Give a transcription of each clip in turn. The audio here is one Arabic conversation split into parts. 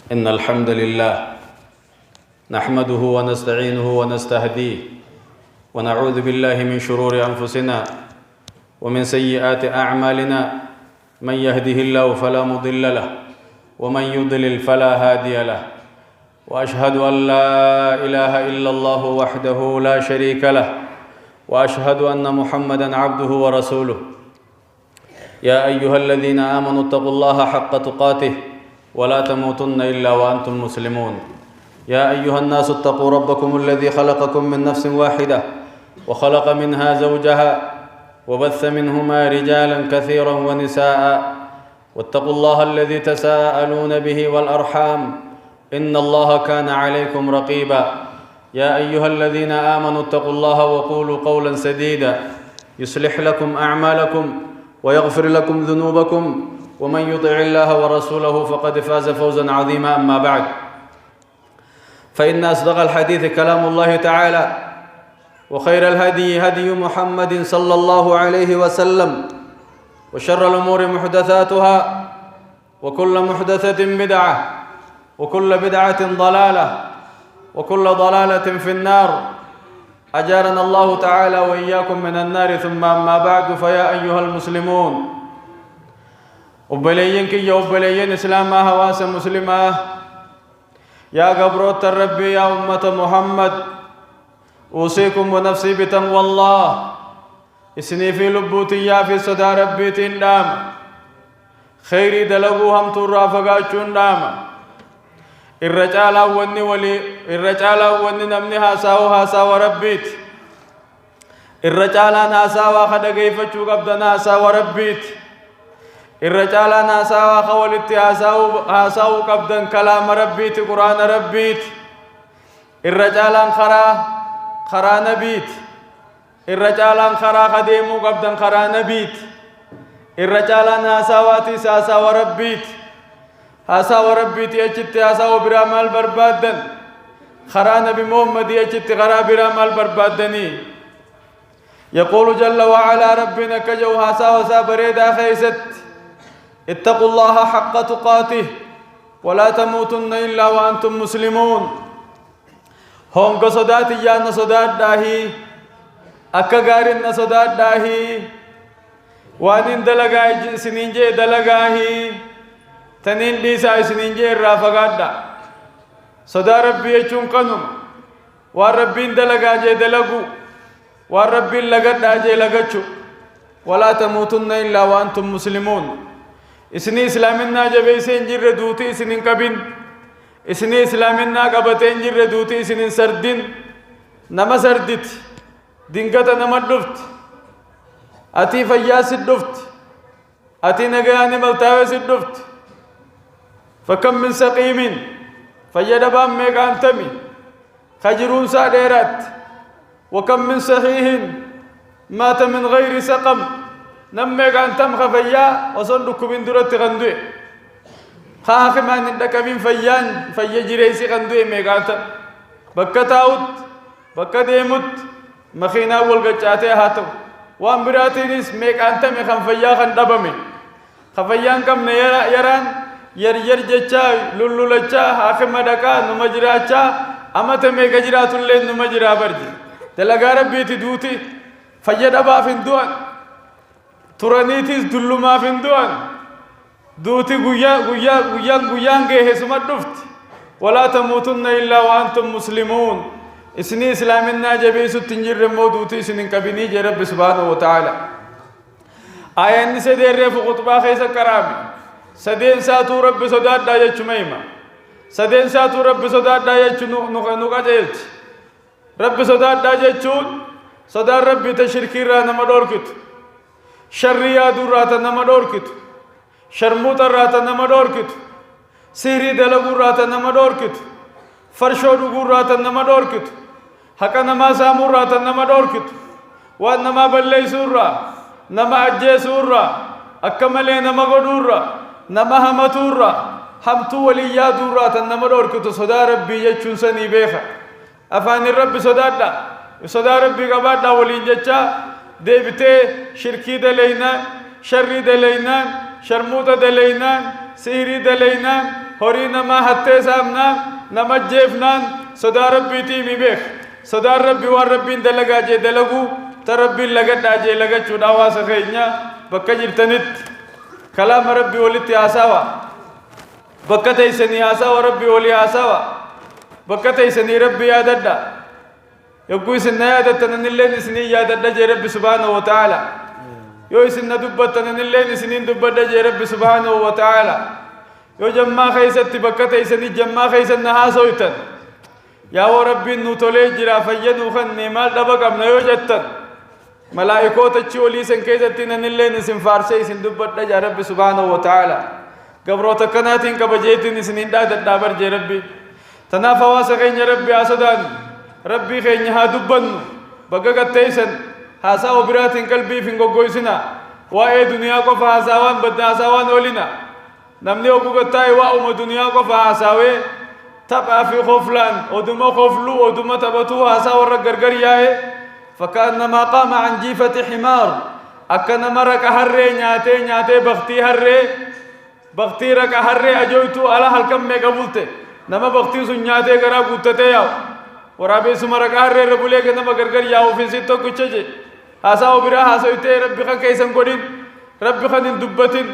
إن الحمد لله نحمده ونستعينه ونستهديه ونعوذ بالله من شرور أنفسنا ومن سيئات أعمالنا. من يهده الله فلا مضل له ومن يضلل فلا هادي له، وأشهد أن لا إله إلا الله وحده لا شريك له، وأشهد أن محمدًا عبده ورسوله. يا أيها الذين آمنوا اتقوا الله حق تقاته ولا تموتن إلا وأنتم مسلمون. يا أيها الناس اتقوا ربكم الذي خلقكم من نفس واحدة وخلق منها زوجها وبث منهما رجالا كثيرا ونساء، واتقوا الله الذي تساءلون به والأرحام إن الله كان عليكم رقيبا. يا أيها الذين آمنوا اتقوا الله وقولوا قولا سديدا يصلح لكم أعمالكم ويغفر لكم ذنوبكم، ومن يطع الله ورسوله فقد فاز فوزا عظيما. أما بعد، فإن أصدق الحديث كلام الله تعالى، وخير الهدي هدي محمد صلى الله عليه وسلم، وشر الأمور محدثاتها، وكل محدثة بدعة، وكل بدعة ضلالة، وكل ضلالة في النار. أجارنا الله تعالى وإياكم من النار. ثم أما بعد، فيا أيها المسلمون، وبليين كي وبليين إسلاما هواس مسلمة، يا قبروت الرب يا أمة محمد، أوصيكم ونفسي بتقوى الله. إسني في لبوتي يا في صدى ربي تندام، خيري دلقوا هم ترافقاتشون دام. الرجال وني نمني هاساو ربيت، الرجال ناساوا خدا كيفتشو قبضنا هاساو ربيت، الرجال ناساوا خولت هاساو قبضن كلام ربيت قرآن ربيت، الرجال خرا نبيت، الرجال خرا خديمو قبضن خرا نبيت، الرجال ناساواتي ساساو ربيت، هاساو ربيت يجت هاساو برامال بربادن، خرا نبي محمد يجت خرا برامال بربادني. يقول جل وعلا ربنا كجو هاساو سابريدا خيست، اتقوا الله حق تقاته ولا تموتن إلا وأنتم مسلمون. هم قصدات يانا صدات داهي أكا غارن صدات داهي وانين دلقاهي سنينجي دلقاهي تنين ديسا سنينجي الرافقادا. صدا ربي يجون قنم والربين دلقاهي دلقو والربين لقاهي لقاهي ولا تموتن إلا وأنتم مسلمون. إسني إسلامنا جبيسين جر دوتي إسنين قبين، إسني إسلامنا قبتين جر دوتي إسنين سردين. نما سردت دينكتا نما دفت، أتي فياس دفت، أتي نغاني ملتاوس دفت. فكم من سقيم فيدبام ميقان تمي خجرون ساديرات، وكم من صحيح مات من غير سقم. نمّي كان تم خفيا وصندوق من درت غندوي خاخ ما ندك من فيان جريسي غندوي ميغانتا بكتاوت بكديمت مخينا والقجاتي هاتو وان براتينيس ميغانتا مخن فيا خندبمي خفيان كم يران ير جچا لولو لچا خاخ مدكا نمجراچا امت ميغجرات اللين نمجرا برجي تلغا ربيتي دوتي فيدبا فندوان ترانيتيس دلما فندوان دوتي غيان جه سمت دفت. ولا تموتن إلا وأنتم مسلمون. إسني إسلامنا جبيس تنجر مودوتي سنين كبني جرب سبحانه وتعالى. آية نسدير رف خطبة خيس كرامي سدين ساتو رب سداد داية شميمة سدين ساتو رب سداد داية نوكا جيت رب سداد داية شون سدار رب تشركي رانا مدوركت شريا دورات نما دوركت شرموت رات نما دوركت سيري دلغو رات نما دوركت فرشو دغو رات نما دوركت حق نما سامو رات نما دوركت وانما بلي سورا نما اجي سورا اكمل نما غدورا نما همتورا همتو وليا دورات نما دوركت صدا ربي يچون سني بيخا افان الرب صدا ربي قبادا ولين جچا ديبتي شركي دلينا شري دلينا شرموطة دلينا سيري دلينا هورينا ما حتى سامنا نما جيفنان صدا ربي تيمي بيخ صدا ربي والربي دلقا جي دلقو تربي لقد أجي لقد شو دعوا سخينيا بكجر تنت كلام ربي ولتي آساوا بكتي سني آساوا ربي ولي آساوا بكتي سني ربي يا ددا يقول سنة يا ددا ننلين سني يا ددا جي ربي سبحانه وتعالى يو سنة دبت ننلين سنين دبت جي ربي سبحانه وتعالى يو جمع خيست بكتي سني جمع خيست نها سويتن يا ربي نوتولي جرا فينو خن مال دبق ابن يو جتن ملائكو تشولي سن كيزتين نلين سن فارسي سن دبت جي ربي سبحانه وتعالى قبرو تكناتين كبجيتين سنين دابر جي ربي تنافوا سخين ربي أسدان ربي خين ها دبن بقى تيسن هاسا وبراتين قلبي فين غوغويسنا واي دنيا کو فاساوان بدا ساوان ولنا نمني وبقى تاي واو دنيا کو فاساوي تبع في خفلان ودما خفلو ودما تبتو هاسا ورغرغر ياي فكانما قام عن جيفة حمار أكن مرك هرّي نياتي بختي رك هرّي أجويتو على هالكم مقبولته نما بختي سنياتي كرا قوتته ياو ورابي سمرك هرّي ربولي كنما غرغر ياو في ستو كچجي هاسا وبرا هاسويته ربي خان كيسن قدين ربي خان دبتين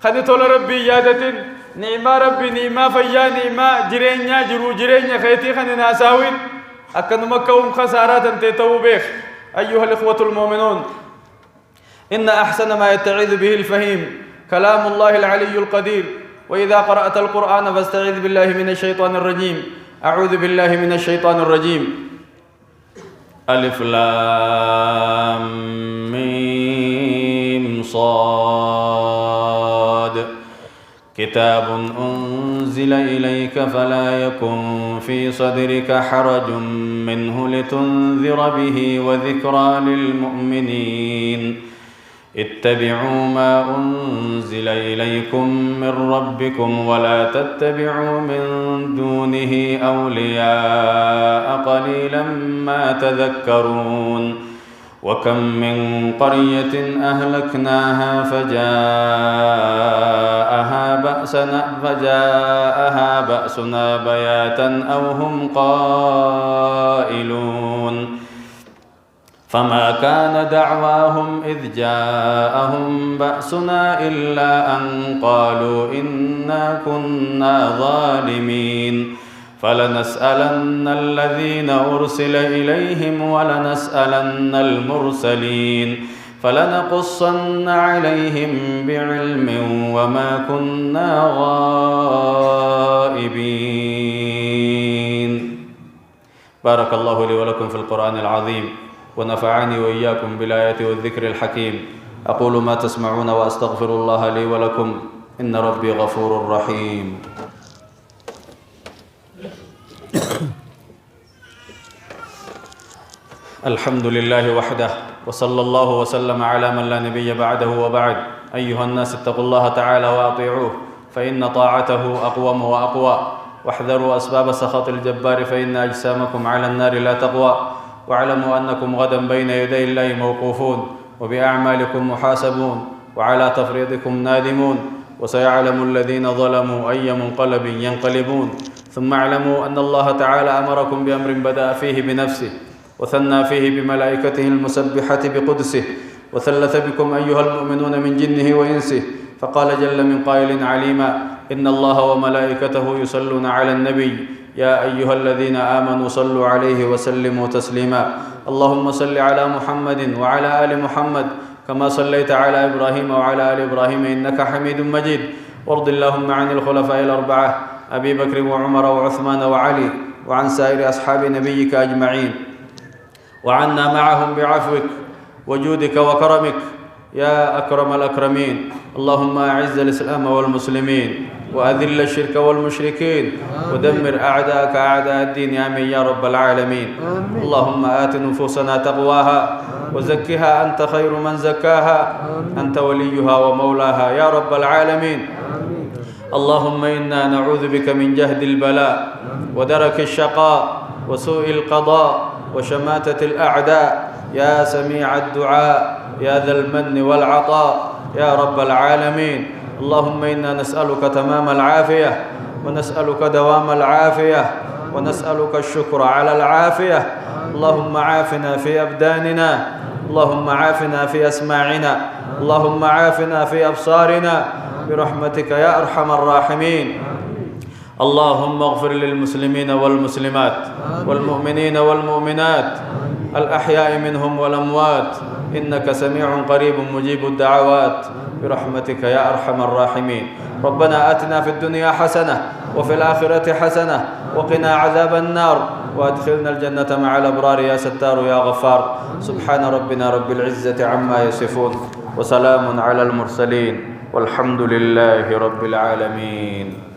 خان تول ربي يادتين نعمة ربي نعمة فيا نعمة جرينيا جرو جرينيا خيتي خان ناساوين أكن مكوم خسارات تتو بيخ أيها الإخوة المؤمنون إن أحسن ما يتعظ به الفهيم كلام الله العلي القدير وإذا قرأت القرآن فاستعذ بالله من الشيطان الرجيم أعوذ بالله من الشيطان الرجيم ألف لام ميم صاد كتاب أنزل إليك فلا يكن في صدرك حرج منه لتنذر به وذكرى للمؤمنين اتبعوا ما أنزل إليكم من ربكم ولا تتبعوا من دونه أولياء قليلا ما تذكرون وكم من قرية أهلكناها فجاءها بأسنا بياتا أو هم قائلون فما كان دعواهم إذ جاءهم بأسنا إلا أن قالوا إنا كنا ظالمين فلنسألن الذين أرسل إليهم ولنسألن المرسلين فلنقصن عليهم بعلم وما كنا غائبين. بارك الله لي ولكم في القرآن العظيم ونفعني وإياكم بالآيات والذكر الحكيم. أقول ما تسمعون وأستغفر الله لي ولكم إن ربي غفور رحيم. الحمد لله وحده وصلى الله وسلم على من لا نبي بعده وبعد. أيها الناس اتقوا الله تعالى وأطيعوه فإن طاعته أقوم وأقوى واحذروا أسباب سخط الجبار فإن أجسامكم على النار لا تقوى واعلموا أنكم غدا بين يدي الله موقوفون وبأعمالكم محاسبون وعلى تفريطكم نادمون وسيعلم الذين ظلموا أي منقلب ينقلبون. ثم اعلموا أن الله تعالى أمركم بأمر بدأ فيه بنفسه وثنى فيه بملائكته المسبحة بقدسه وثلث بكم أيها المؤمنون من جنه وإنسه فقال جل من قائل عليما إن الله وملائكته يصلون على النبي يا أيها الذين آمنوا صلوا عليه وسلموا تسليما. اللهم صل على محمد وعلى آل محمد كما صليت على إبراهيم وعلى آل إبراهيم إنك حميد مجيد. وارض اللهم عن الخلفاء الأربعة أبي بكر وعمر وعثمان وعلي وعن سائر أصحاب نبيك أجمعين وعنا معهم بعفوك وجودك وكرمك يا أكرم الأكرمين. اللهم أعز الإسلام والمسلمين وأذل الشرك والمشركين ودمر أعداءك أعداء الدين آمين يا رب العالمين. اللهم آت نفوسنا تقواها وزكها أنت خير من زكاها أنت وليها ومولاها يا رب العالمين. اللهم إنا نعوذ بك من جهد البلاء ودرك الشقاء وسوء القضاء وشماتة الأعداء يا سميع الدعاء يا ذا المن والعطاء يا رب العالمين. اللهم إنا نسألك تمام العافية ونسألك دوام العافية، ونسألك الشكر على العافية. اللهم عافنا في أبداننا، اللهم عافنا في أسماعنا، اللهم عافنا في أبصارنا برحمتك يا أرحم الراحمين. اللهم اغفر للمسلمين والمسلمات والمؤمنين والمؤمنات الأحياء منهم والأموات، إنك سميع قريب مجيب الدعوات برحمتك يا أرحم الراحمين. ربنا آتنا في الدنيا حسنة وفي الآخرة حسنة وقنا عذاب النار، وأدخلنا الجنة مع الأبرار يا ستار يا غفار. سبحان ربنا رب العزة عما يصفون، وسلام على المرسلين، والحمد لله رب العالمين.